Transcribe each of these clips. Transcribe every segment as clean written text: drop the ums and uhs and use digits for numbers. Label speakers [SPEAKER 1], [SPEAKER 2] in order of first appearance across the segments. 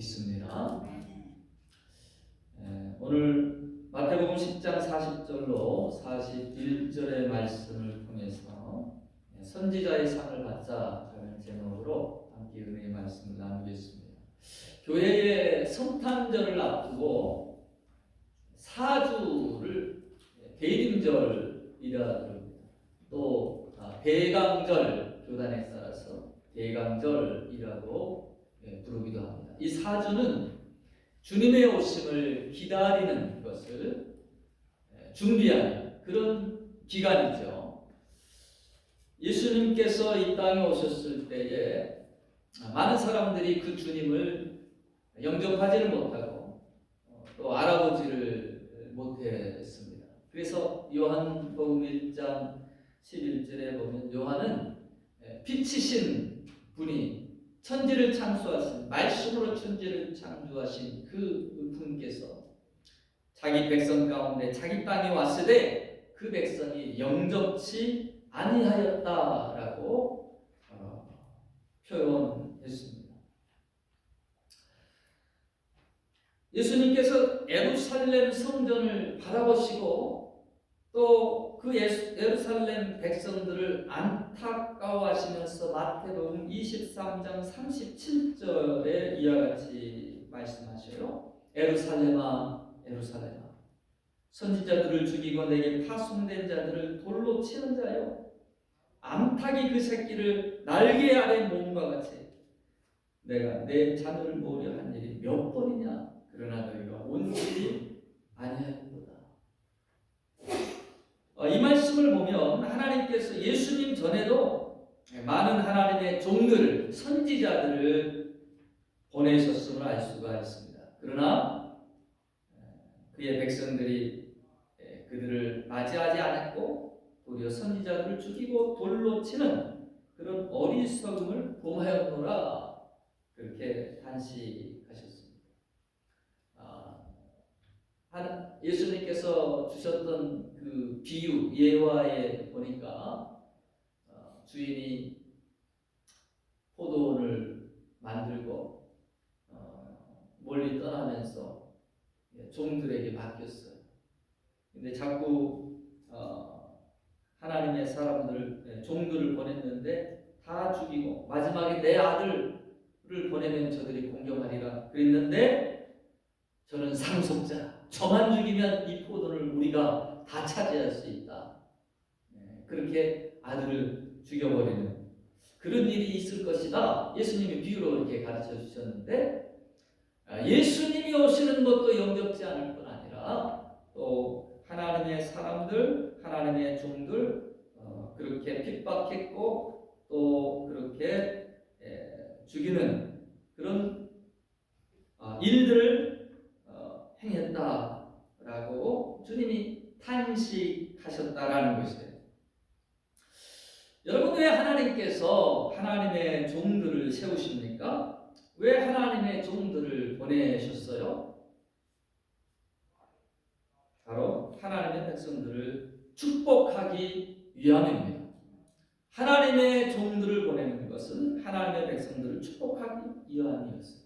[SPEAKER 1] 믿습니다. 오늘 마태복음 10장 40절로 41절의 말씀을 통해서 선지자의 상을 받자라는 제목으로 함께 은혜의 말씀을 나누겠습니다. 교회의 성탄절을 앞두고 사주를 대림절이라 부릅니다. 또 대강절, 교단에 따라서 대강절이라고 부르기도 합니다. 이 사주는 주님의 오심을 기다리는 것을 준비하는 그런 기간이죠. 예수님께서 이 땅에 오셨을 때에 많은 사람들이 그 주님을 영접하지를 못하고 또 알아보지를 못했습니다. 그래서 요한복음 1장 11절에 보면 요한은 빛이신 분이 천지를 창조하신, 말씀으로 천지를 창조하신 그 분께서 자기 백성 가운데 자기 땅에 왔을 때 그 백성이 영접치 아니하였다라고 표현했습니다. 예수님께서 예루살렘 성전을 바라보시고 또 그 예루살렘 백성들을 안타까워하시면서 마태복음 23장 37절에 이와 같이 말씀하셔요. 예루살렘아 예루살렘아 선지자들을 죽이고 내게 파송된 자들을 돌로 치는 자요, 암탉이 그 새끼를 날개 아래 모음과 같이 내가 내 자녀를 모으려 한 일이 몇 번이냐. 그러나 너희가 온전히 아니하였도다. 이 말씀을 보면 하나님께서 예수님 전에도 많은 하나님의 종들, 선지자들을 보내셨음을 알 수가 있습니다. 그러나 그의 백성들이 그들을 맞이하지 않았고 도리어 선지자들을 죽이고 돌로 치는 그런 어리석음을 범하였노라, 그렇게 단식하셨습니다. 예수님께서 주셨던 그 비유, 예화에 보니까 주인이 포도원을 만들고 멀리 떠나면서 종들에게 맡겼어요. 근데 자꾸 하나님의 사람들, 종들을 보냈는데 다 죽이고 마지막에 내 아들을 보내면 저들이 공경하리라 그랬는데, 저는 상속자, 저만 죽이면 이 포도를 우리가 다 차지할 수 있다. 그렇게 아들을 죽여버리는 그런 일이 있을 것이다. 예수님이 비유로 이렇게 가르쳐 주셨는데, 예수님이 오시는 것도 영접지 않을 뿐 아니라 또 하나님의 사람들, 하나님의 종들 그렇게 핍박했고 또 그렇게 죽이는 그런 일들을 행했다라고 주님이 탄식하셨다라는 것이에요. 여러분, 왜 하나님께서 하나님의 종들을 세우십니까? 왜 하나님의 종들을 보내셨어요? 바로 하나님의 백성들을 축복하기 위함입니다. 하나님의 종들을 보내는 것은 하나님의 백성들을 축복하기 위함이었어요.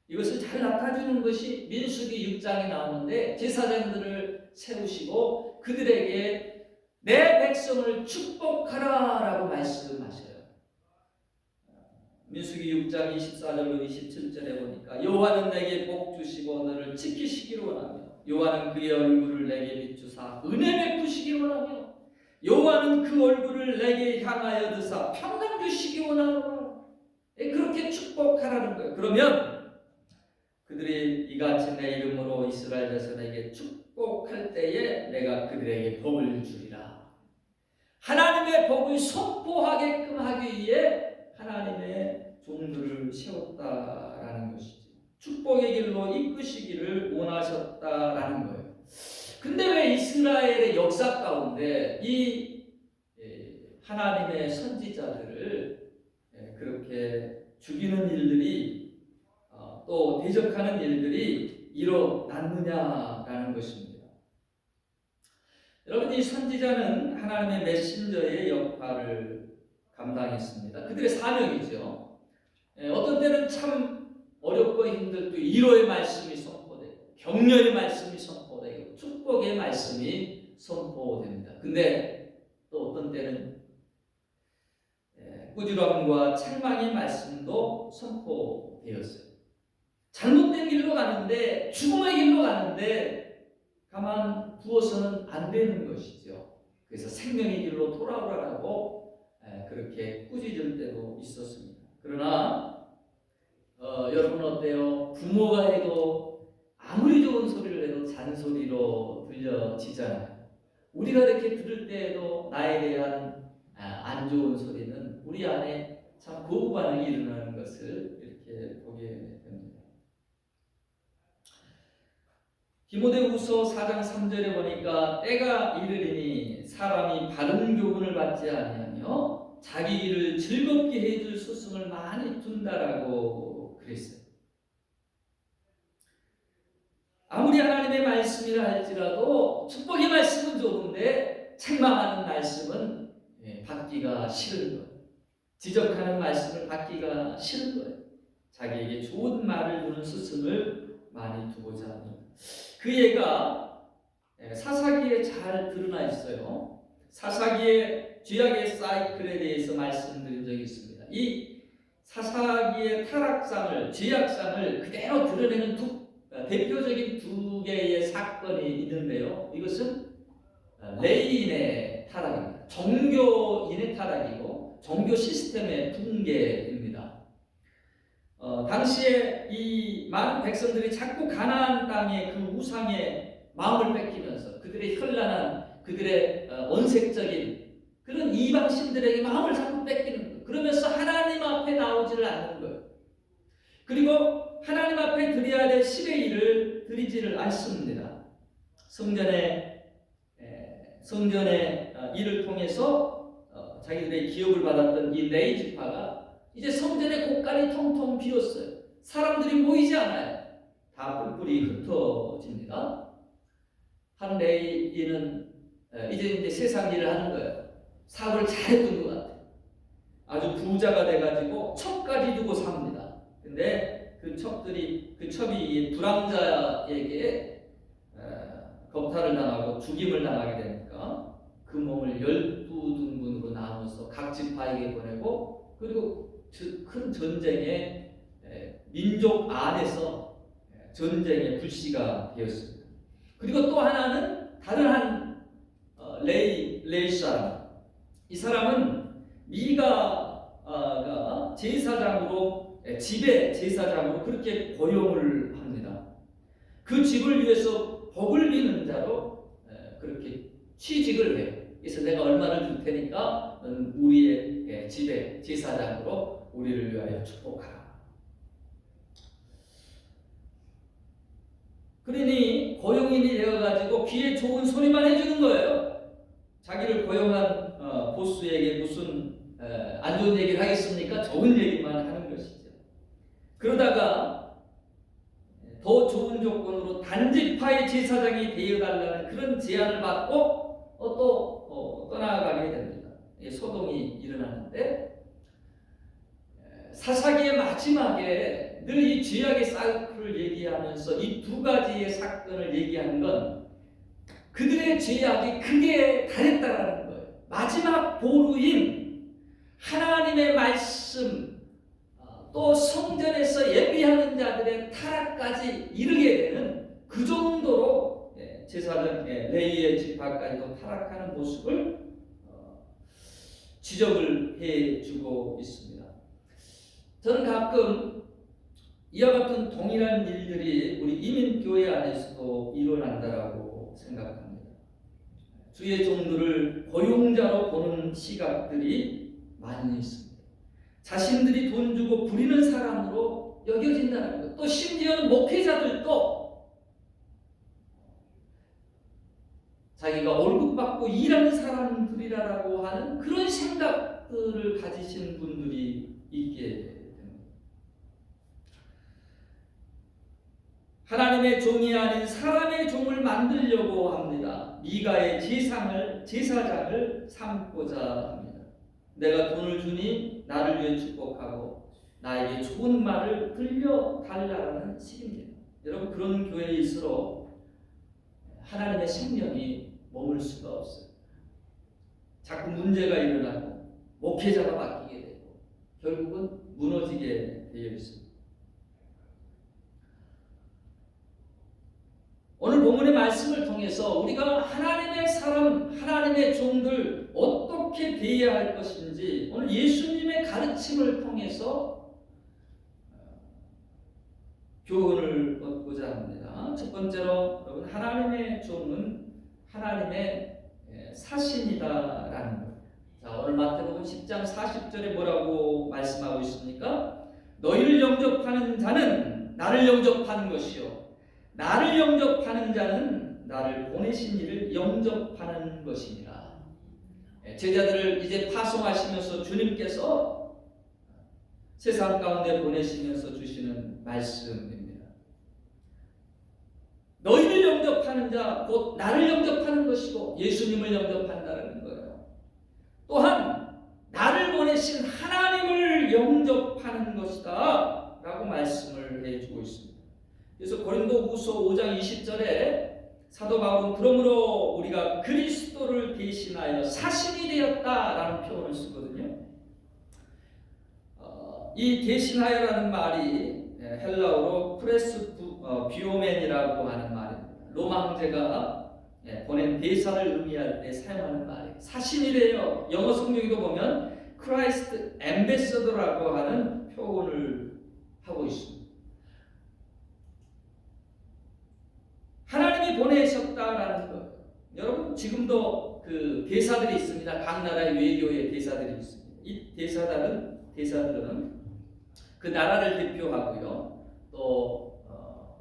[SPEAKER 1] 이것을 잘 나타주는 것이 민수기 6장에 나오는데, 제사장들을 세우시고 그들에게 내 백성을 축복하라 라고 말씀하셔요. 민수기 6장 24절로 27절에 보니까 여호와는 내게 복 주시고 너를 지키시기를 원하며 여호와는 그의 얼굴을 내게 비추사 은혜 베푸시기 원하며 여호와는 그 얼굴을 내게 향하여 드사 평강 주시기 원하노라. 그렇게 축복하라는 거예요. 그러면 그들이 이같이 내 이름으로 이스라엘 자손에게 축복할 때에 내가 그들에게 복을 주리라. 하나님의 복을 선포하게끔 하기 위해 하나님의 종들을 세웠다라는 것이지, 축복의 길로 이끄시기를 원하셨다라는 거예요. 근데 왜 이스라엘의 역사 가운데 이 하나님의 선지자들을 그렇게 죽이는 일들이 또 대적하는 일들이 일어났느냐라는 것입니다. 여러분, 이 선지자는 하나님의 메신저의 역할을 감당했습니다. 그들의 사명이죠. 어떤 때는 참 어렵고 힘들 때 위로의 말씀이 선포되고 격려의 말씀이 선포되고 축복의 말씀이 선포됩니다. 근데 또 어떤 때는 꾸지람과 책망의 말씀도 선포되었어요. 잘못된 길로 가는데 죽음의 길로 가는데 가만 두어서는 안 되는 것이죠. 그래서 생명의 길로 돌아오라고 그렇게 꾸짖을 때도 있었습니다. 그러나 여러분 어때요? 부모가 해도 아무리 좋은 소리를 해도 잔소리로 들려지잖아요. 우리가 이렇게 들을 때에도 나에 대한 안 좋은 소리는 우리 안에 참 거부 반응이 일어나는 것을 이렇게 보게 됩니다. 디모데후서 4장 3절에 보니까 때가 이르리니 사람이 바른 교훈을 받지 아니하며 자기 일을 즐겁게 해줄 소승을 많이 둔다라고 그랬어요. 아무리 하나님의 말씀이라 할지라도 축복의 말씀은 좋은데 책망하는 말씀은 받기가 싫은 거예요. 지적하는 말씀을 받기가 싫은 거예요. 자기에게 좋은 말을 두는 스승을 많이 두고자 합니다. 그 예가 사사기에 잘 드러나 있어요. 사사기의 죄악의 사이클에 대해서 말씀드린 적이 있습니다. 이 사사기의 타락상을, 죄악상을 그대로 드러내는 대표적인 두 개의 사건이 있는데요. 이것은 레위인의 타락입니다. 종교인의 타락이고 종교 시스템의 붕괴입니다. 당시에 이 많은 백성들이 자꾸 가나안 땅의 그 우상의 마음을 뺏기면서 그들의 현란한 그들의 원색적인 그런 이방신들에게 마음을 자꾸 뺏기는 거예요. 그러면서 하나님 앞에 나오지를 않는 거예요. 그리고 하나님 앞에 드려야 될 10의 1을 드리지를 않습니다. 성전의 일을 통해서 자기들의 기업을 받았던 이 레위 지파가 이제 성전의 곳간이 통통 비었어요. 사람들이 모이지 않아요. 다 뿔뿔이 흩어집니다. 한 레위인은 이제 세상 일을 하는 거예요. 사업을 잘했던 것 같아요. 아주 부자가 돼가지고 첩까지 두고 삽니다. 근데 그 첩이 불황자에게 겁탈을 당하고 죽임을 당하게 되니까 그 몸을 12등분으로 나눠서 각 지파에게 보내고 그리고 큰 전쟁에 민족 안에서 전쟁의 불씨가 되었습니다. 그리고 또 하나는 다른 한 레이 사람, 이 사람은 미가가 제사장으로 지배 제사장으로 그렇게 고용을 합니다. 그 집을 위해서 복을 비는 자로 그렇게 취직을 해요. 그래서 내가 얼마를 줄 테니까 넌 우리의 집에 제사장으로 우리를 위하여 축복하라. 그러니 고용인이 되어가지고 귀에 좋은 소리만 해주는 거예요. 자기를 고용한 보스에게 무슨 안 좋은 얘기를 하겠습니까? 좋은 얘기만 하는 것이죠. 그러다가 더 좋은 조건으로 단지파의 제사장이 되어달라는 그런 제안을 받고 또 떠나가게 됩니다. 소동이 일어나는데 사사기의 마지막에 늘 이 죄악의 사이클을 얘기하면서 이 두 가지의 사건을 얘기하는 건 그들의 죄악이 크게 달했다라는 거예요. 마지막 보루인 하나님의 말씀 또 성전에서 예비하는 자들의 타락까지 이르게 되는 그 정도로 제사장 레위의 지파까지도 타락하는 모습을 지적을 해주고 있습니다. 저는 가끔 이와 같은 동일한 일들이 우리 이민교회 안에서도 일어난다라고 생각합니다. 주의 종들을 고용자로 보는 시각들이 많이 있습니다. 자신들이 돈 주고 부리는 사람으로 여겨진다는 것. 또 심지어는 목회자들도 자기가 월급 받고 일하는 사람들이라고 하는 그런 생각들을 가지신 분들이 있게 됩니다. 하나님의 종이 아닌 사람의 종을 만들려고 합니다. 미가의 제사장을 삼고자 합니다. 내가 돈을 주니 나를 위해 축복하고 나에게 좋은 말을 들려달라는 식입니다. 여러분, 그런 교회일수록 하나님의 생명이 머물 수가 없어요. 자꾸 문제가 일어나고 목회자가 바뀌게 되고 결국은 무너지게 되어 있습니다. 오늘 본문의 말씀을 통해서 우리가 하나님의 사람, 하나님의 종들 어떻게 대해야 할 것인지 오늘 예수님의 가르침을 통해서 교훈을 얻고자 합니다. 첫 번째로 여러분, 하나님의 종은 하나님의 사신이다라는 것. 자, 오늘 마태복음 10장 40절에 뭐라고 말씀하고 있습니까? 너희를 영접하는 자는 나를 영접하는 것이요, 나를 영접하는 자는 나를 보내신 이를 영접하는 것이니라. 제자들을 이제 파송하시면서 주님께서 세상 가운데 보내시면서 주시는 말씀입니다. 너희를 영접하는 자, 곧 나를 영접하는 것이고 예수님을 영접한다는 거예요. 또한 나를 보내신 하나님을 영접하는 것이다 라고 말씀을 해주고 있습니다. 그래서 고린도후서 5장 20절에 사도 바울은 그러므로 우리가 그리스도를 대신하여 사신이 되었다라는 표현을 쓰거든요. 이 대신하여라는 말이 헬라어로 프레스 비오멘이라고 하는 말입니다. 로마 황제가 보낸 대사를 의미할 때 사용하는 말이에요. 사신이래요. 영어 성경에도 보면 크라이스트 엠베서더라고 하는 표현을 하고 있습니다. 하나님이 보내셨다라는 것. 여러분, 지금도 그 대사들이 있습니다. 각 나라의 외교의 대사들이 있습니다. 이 대사들은 그 나라를 대표하고요, 또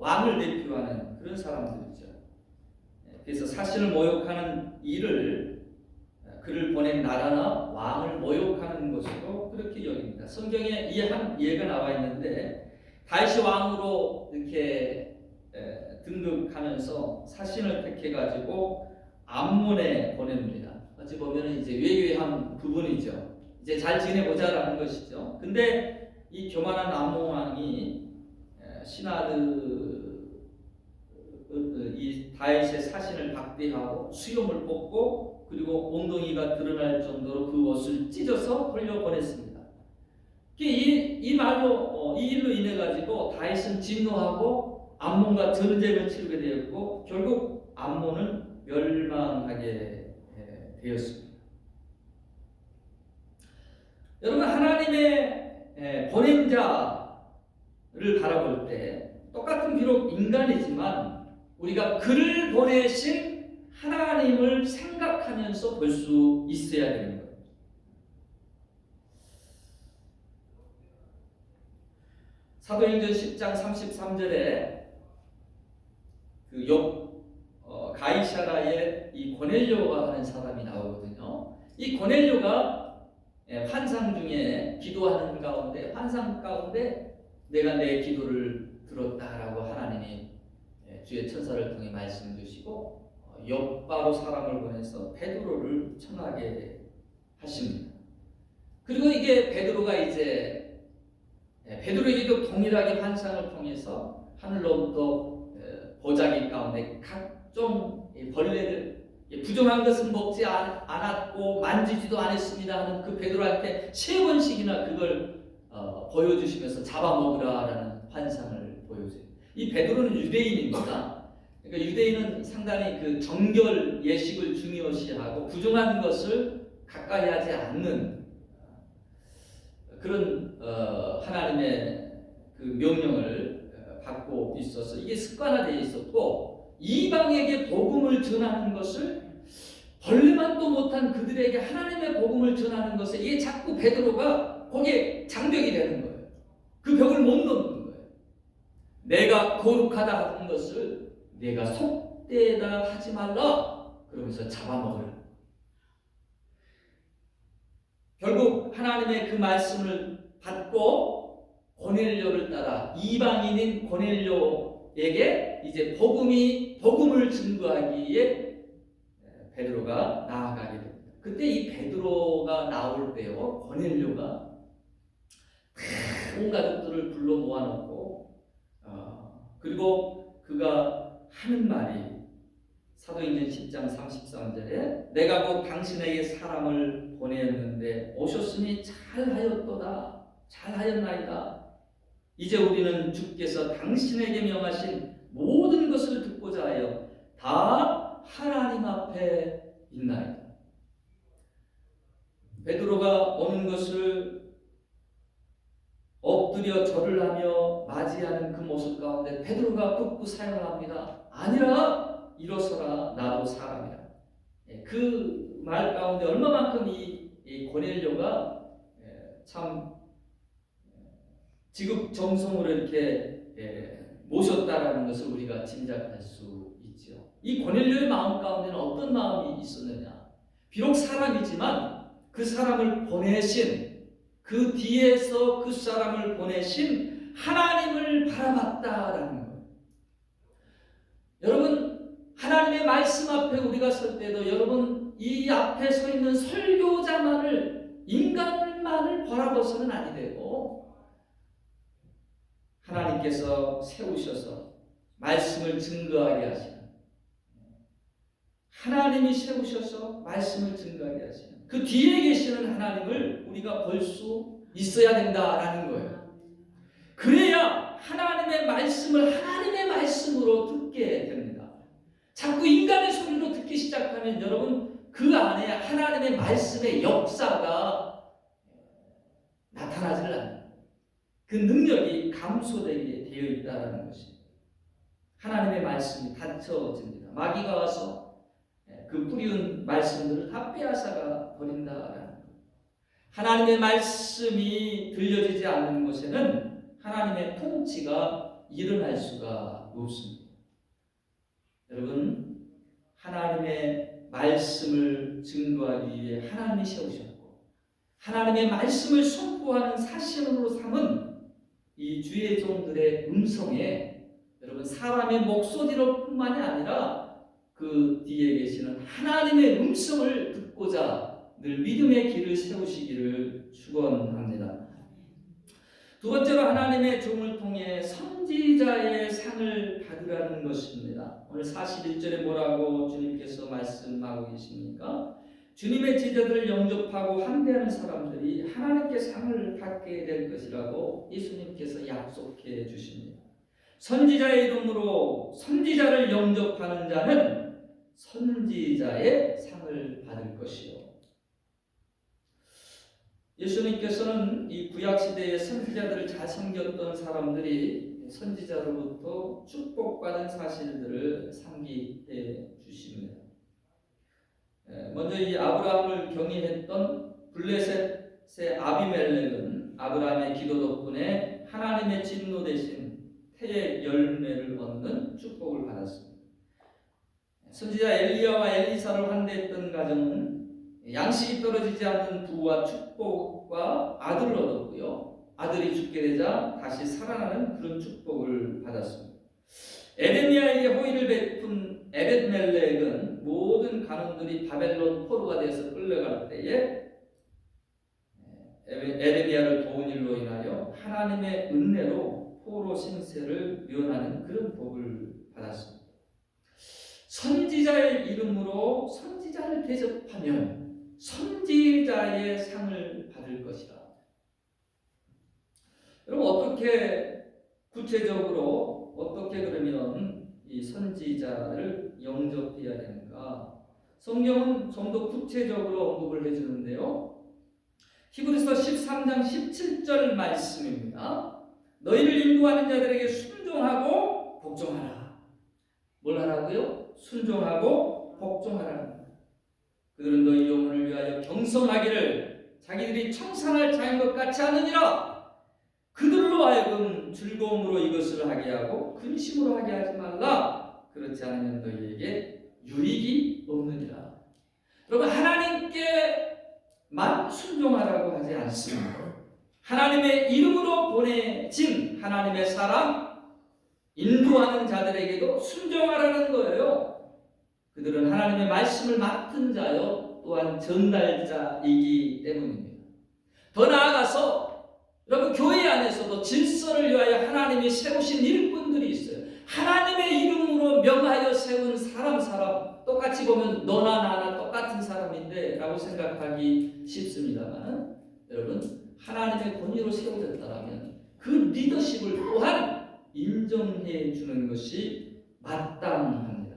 [SPEAKER 1] 왕을 대표하는 그런 사람들이죠. 그래서 사신을 모욕하는 일을 그를 보낸 나라나 왕을 모욕하는 것으로 그렇게 여깁니다. 성경에 이 한 예가 나와 있는데 다윗이 왕으로 이렇게 등극하면서 사신을 택해가지고 암몬에 보냅니다. 어찌 보면 이제 외교의 한 부분이죠. 이제 잘 지내보자라는 것이죠. 근데 이 교만한 암몬 왕이 신하들 이 다윗의 사신을 박대하고 수염을 뽑고 그리고 엉덩이가 드러날 정도로 그 옷을 찢어서 흘려보냈습니다. 이 말로 이 일로 인해 가지고 다윗은 진노하고 암몬과 전쟁을 치르게 되었고 결국 암몬은 멸망하게 되었습니다. 여러분, 하나님의 보낸 자를 바라볼 때 똑같은 비록 인간이지만 우리가 그를 보내신 하나님을 생각하면서 볼 수 있어야 되는 거예요. 사도행전 10장 33절에 그 가이사라의 이 고넬료가 하는 사람이 나오거든요. 이 고넬료가 환상 중에 기도하는 가운데, 환상 가운데 내가 내 기도를 들었다라고 하나님이 주의 천사를 통해 말씀 주시고 욥바로 사람을 보내서 베드로를 청하게 하십니다. 그리고 이게 베드로가 이제 베드로에게도 동일하게 환상을 통해서 하늘로부터 보자기 가운데 각종 벌레를 부정한 것은 먹지 않았고 만지지도 않았습니다 하는 그 베드로한테 3번씩이나 그걸 보여주시면서 잡아먹으라라는 환상을 보여줘요. 이 베드로는 유대인입니다. 그러니까 유대인은 상당히 그 정결 예식을 중요시하고 부정한 것을 가까이 하지 않는 그런 하나님의 그 명령을 받고 있어서 이게 습관화되어 있었고, 이방에게 복음을 전하는 것을 벌레만도 못한 그들에게 하나님의 복음을 전하는 것에 이게 자꾸 베드로가 거기에 장벽이 되는 거예요. 그 벽을 못 넘는 거예요. 내가 거룩하다 하는 것을 내가 속되다 하지 말라 그러면서 잡아먹으라. 결국 하나님의 그 말씀을 받고 고넬료를 따라 이방인인 고넬료에게 이제 복음을 증거하기에 베드로가 나아가게 됩니다. 그때 이 베드로가 나올 때요, 고넬료가 온 가족들을 불러 모아놓고 그리고 그가 하는 말이 사도행전 10장 33절에 내가 곧 당신에게 사람을 보내었는데 오셨으니 잘하였도다 잘하였나이다. 이제 우리는 주께서 당신에게 명하신 모든 것을 듣고자 하여 다 하나님 앞에 있나이다. 베드로가 오는 것을 엎드려 절을 하며 맞이하는 그 모습 가운데 베드로가 극구 사용을 합니다. 아니라 일어서라 나도 사람이라. 그 말 가운데 얼마만큼 이 고넬료가 참 지극정성으로 이렇게 모셨다라는 것을 우리가 짐작할 수 있죠. 이 고넬료의 마음 가운데는 어떤 마음이 있었느냐? 비록 사람이지만 그 사람을 보내신 그 뒤에서 그 사람을 보내신 하나님을 바라봤다라는 거예요. 여러분 하나님의 말씀 앞에 우리가 설 때도 여러분 이 앞에 서 있는 설교자만을 인간만을 바라봐서는 아니 되고 하나님께서 세우셔서 말씀을 증거하게 하시는 하나님이 세우셔서 말씀을 증거하게 하시는 그 뒤에 계시는 하나님을 우리가 볼 수 있어야 된다라는 거예요. 그래야 하나님의 말씀을 하나님의 말씀으로 듣게 됩니다. 자꾸 인간의 소리로 듣기 시작하면 여러분 그 안에 하나님의 말씀의 역사가 나타나질 않아요. 그 능력이 감소되게 되어 있다는 것입니다. 하나님의 말씀이 닫혀집니다. 마귀가 와서 그 뿌리운 말씀들을 다 빼앗아가 버린다라는 거예요. 하나님의 말씀이 들려지지 않는 곳에는 하나님의 통치가 일어날 수가 없습니다. 여러분 하나님의 말씀을 증거하기 위해 하나님이 세우셨고 하나님의 말씀을 선포하는 사신으로 삼은 이 주의 종들의 음성에 여러분 사람의 목소리로 뿐만이 아니라 그 뒤에 계시는 하나님의 음성을 듣고자 늘 믿음의 길을 세우시기를 축원합니다. 두 번째로 하나님의 종을 통해 선지자의 상을 받으라는 것입니다. 오늘 41절에 뭐라고 주님께서 말씀하고 계십니까? 주님의 제자들을 영접하고 함께하는 사람들이 하나님께 상을 받게 될 것이라고 예수님께서 약속해 주십니다. 선지자의 이름으로 선지자를 영접하는 자는 선지자의 상을 받을 것이요. 예수님께서는 이 구약시대의 선지자들을 잘 섬겼던 사람들이 선지자로부터 축복받은 사실들을 상기해 주십니다. 먼저 이 아브라함을 경외했던 블레셋의 아비멜렉은 아브라함의 기도 덕분에 하나님의 진노 대신 태의 열매를 얻는 축복을 받았습니다. 선지자 엘리야와 엘리사를 환대했던 가정은 양식이 떨어지지 않는 부와 축복과 아들을 얻었고요. 아들이 죽게 되자 다시 살아나는 그런 축복을 받았습니다. 에레미야에게 호의를 베푼 에벳멜렉은 모든 간원들이 바벨론 포로가 되어서 끌려갈 때에 에레미야를 도운 일로 인하여 하나님의 은혜로 포로 생세를 면하는 그런 복을 받았습니다. 선지자의 이름으로 선지자를 대접하면 선지자의 상을 받을 것이다. 여러분 어떻게 구체적으로 어떻게 그러면 이 선지자를 영접해야 되는가? 성경은 좀 더 구체적으로 언급을 해주는데요. 히브리서 13장 17절 말씀입니다. 너희를 인도하는 자들에게 순종하고 복종하라. 뭘 하라고요? 순종하고 복종하라. 그들은 너희 영혼을 위하여 경성하기를 자기들이 청산할 자인 것 같지 않으니라. 그들로 하여금 즐거움으로 이것을 하게 하고 근심으로 하게 하지 말라. 그렇지 않으면 너희에게 유익이 없느니라. 여러분 하나님께만 순종하라고 하지 않습니다. 하나님의 이름으로 보내진 하나님의 사람 인도하는 자들에게도 순종하라는 거예요. 그들은 하나님의 말씀을 맡은 자요 또한 전달자이기 때문입니다. 더 나아가서 여러분, 교회 안에서도 질서를 위하여 하나님이 세우신 일꾼들이 있어요. 하나님의 이름으로 명하여 세운 사람 똑같이 보면 너나 나나 똑같은 사람인데 라고 생각하기 쉽습니다만, 여러분, 하나님의 권위로 세워졌다면 그 리더십을 또한 인정해 주는 것이 마땅합니다.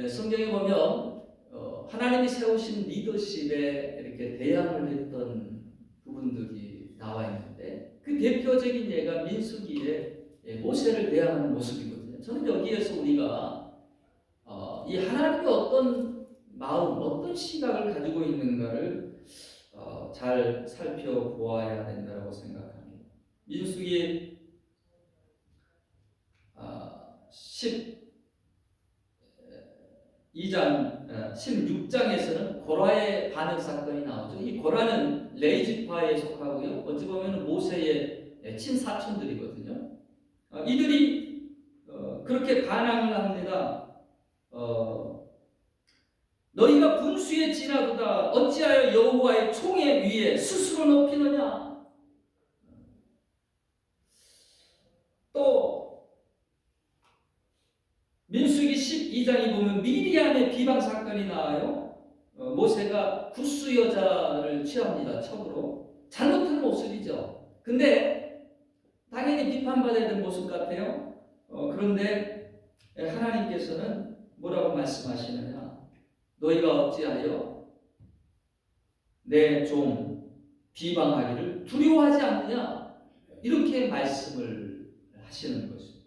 [SPEAKER 1] 성경에 보면 하나님이 세우신 리더십에 이렇게 대항을 했던 부분들이 나와 있는데, 그 대표적인 예가 민수기에 모세를 대항하는 모습이거든요. 저는 여기에서 우리가 이 하나님이 어떤 마음, 어떤 시각을 가지고 있는가를 잘 살펴보아야 된다고 생각합니다. 민수기 16장에서는 고라의 반역 사건이 나오죠. 이 고라는 레이지파에 속하고요. 어찌 보면 모세의 친사촌들이거든요. 이들이 그렇게 반항을 합니다. 너희가 분수에 지나도다 어찌하여 여호와의 총의 위에 스스로 높이느냐. 또 민수기 12장에 보면 미디안의 비방 사건이 나와요. 모세가 구스 여자를 취합니다. 첩으로. 잘못한 모습이죠. 근데 당연히 비판받아야 될 모습 같아요. 그런데 하나님께서는 뭐라고 말씀하시느냐. 너희가 어찌하여 내 종 비방하기를 두려워하지 않느냐. 이렇게 말씀을 하시는 것입니다.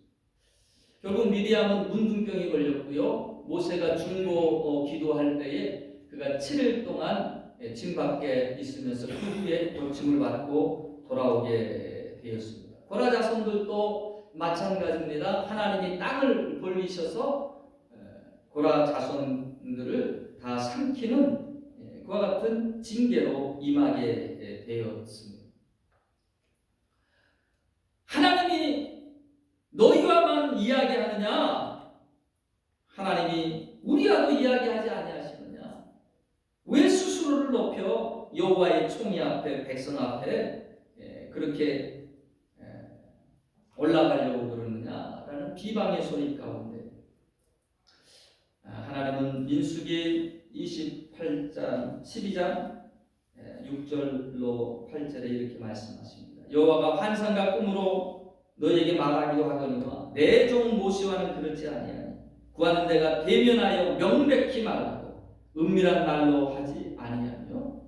[SPEAKER 1] 결국 미디안은 문둥병이 걸렸고요. 모세가 중보 기도할 때에 그가 7일 동안 징 밖에 있으면서 그 후에 고침을 받고 돌아오게 되었습니다. 고라 자손들도 마찬가지입니다. 하나님이 땅을 벌리셔서 고라 자손들을 다 삼키는 그와 같은 징계로 임하게 되었습니다. 하나님이 너희와만 이야기하느냐? 하나님이 우리와도 이야기하지 아니하시느냐? 왜 스스로를 높여 여호와의 총리 앞에, 백성 앞에 그렇게 올라가려고 그러느냐라는 비방의 소리 가운데 하나님은 민수기 12장 6절로 8절에 이렇게 말씀하십니다. 여호와가 환상과 꿈으로 너에게 말하기도 하거니와 내 종 모세와는 그렇지 아니하니 구하는 내가 대면하여 명백히 말하고 은밀한 말로 하지 아니하며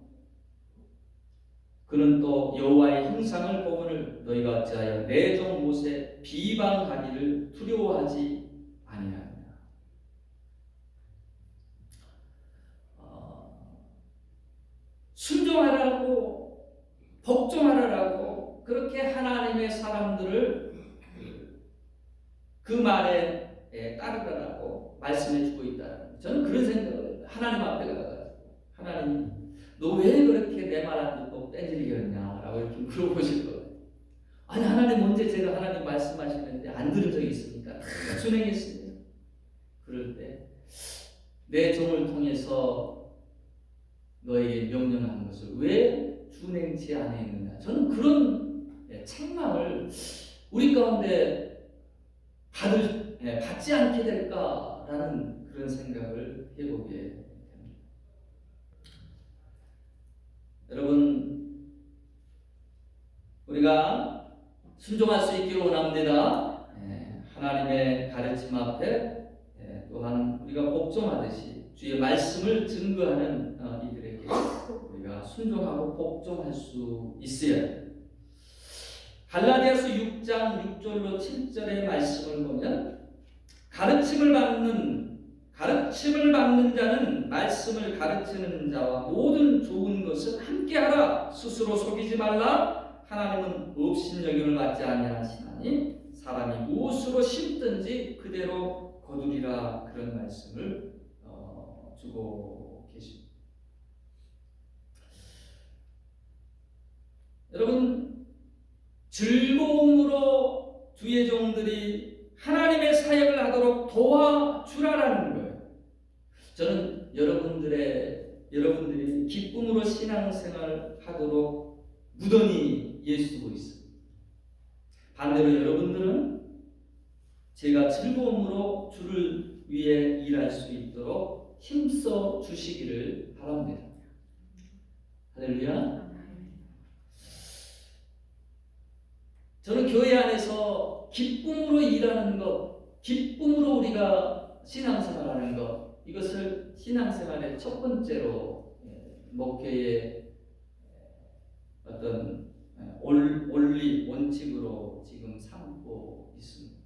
[SPEAKER 1] 그는 또 여호와의 형상을 보거늘 너희가 어찌하여 내 종 모세 비방하기를 두려워하지 아니하느냐. 순종하라고 복종하라고 그렇게 하나님의 사람들을 그 말에 따르라고 말씀해 주고 있다. 저는 그런 생각을 해요. 하나님 앞에 가가지고 하나님 너 왜 그렇게 내 말 안 듣고 뺀질이겠냐라고 이렇게 물어보실 거예요. 아니 하나님 언제 제가 하나님 말씀하시는데 안 들은 적이 있습니까? 다 준행했습니다. 그럴 때 내 종을 통해서 너에게 명령한 것을 왜 준행치 아니했느냐. 저는 그런 책망을 우리 가운데 받지 않게 될까라는 그런 생각을 해보게 됩니다. 여러분, 우리가 순종할 수 있기를 원합니다. 하나님의 가르침 앞에 또한 우리가 복종하듯이 주의 말씀을 증거하는 이들에게 우리가 순종하고 복종할 수 있어야 합니다. 갈라디아서 6장 6절로 7절의 말씀을 보면 가르침을 받는 자는 말씀을 가르치는 자와 모든 좋은 것을 함께하라. 스스로 속이지 말라. 하나님은 업신여김을 받지 아니하시나니 사람이 무엇으로 심든지 그대로 거두리라. 그런 말씀을 주고 계십니다. 여러분, 즐거움으로 주의 종들이 하나님의 사역을 하도록 도와주라라는 거예요. 저는 여러분들이 기쁨으로 신앙생활을 하도록 무던히 예수고 있습니다. 반대로 여러분들은 제가 즐거움으로 주를 위해 일할 수 있도록 힘써 주시기를 바랍니다. 할렐루야. 저는 교회 안에서 기쁨으로 일하는 것, 기쁨으로 우리가 신앙생활하는 것, 이것을 신앙생활의 첫 번째로 목회의 어떤 원리, 원칙으로 지금 삼고 있습니다.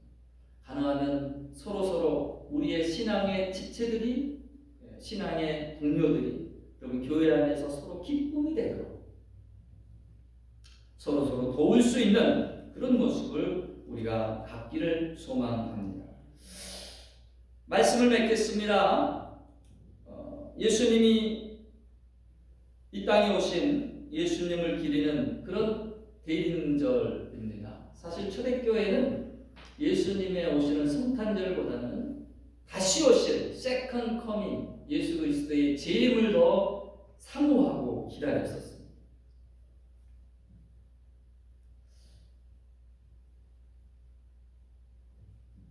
[SPEAKER 1] 가능하면 서로서로 우리의 신앙의 지체들이, 신앙의 동료들이 여러분 교회 안에서 서로 기쁨이 되도록 서로서로 도울 수 있는 그런 모습을 우리가 갖기를 소망합니다. 말씀을 맺겠습니다. 예수님이 이 땅에 오신 예수님을 기리는 그런 대인절입니다. 사실 초대교회는 예수님의 오시는 성탄절보다는 다시 오실 세컨 커밍, 예수 그리스도의 재림을 더 사모하고 기다렸었습니다.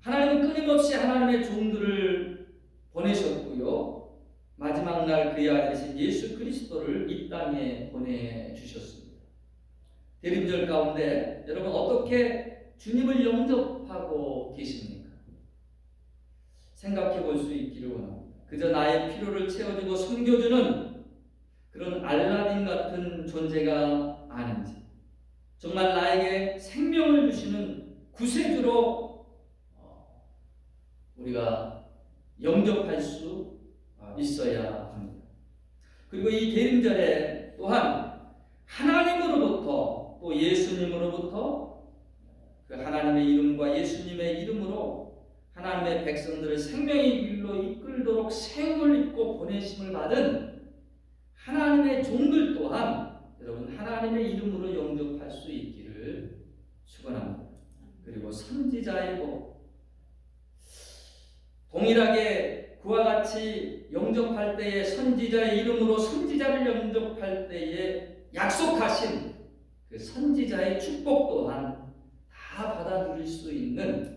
[SPEAKER 1] 하나님은 끊임없이 하나님의 종들을 보내셨고요. 마지막 날 그의 아들이신 예수 그리스도를 이 땅에 보내주셨습니다. 대림절 가운데 여러분 어떻게 주님을 영접하고 계십니까? 생각해 볼 수 있기를 원합니다. 그저 나의 필요를 채워주고 섬겨주는 그런 알라딘 같은 존재가 아닌지, 정말 나에게 생명을 주시는 구세주로 우리가 영접할 수 있어야 합니다. 그리고 이 대림절에 또한 하나님으로부터 또 예수님으로부터 그 하나님의 이름과 예수님의 이름으로 하나님의 백성들을 생명의 길로 이끌도록 세움을 입고 보내심을 받은 하나님의 종들 또한 여러분 하나님의 이름으로 영접할 수 있기를 축원합니다. 그리고 선지자의 복, 동일하게 그와 같이 영접할 때에 선지자의 이름으로 선지자를 영접할 때에 약속하신 그 선지자의 축복 또한 다 받아 누릴 수 있는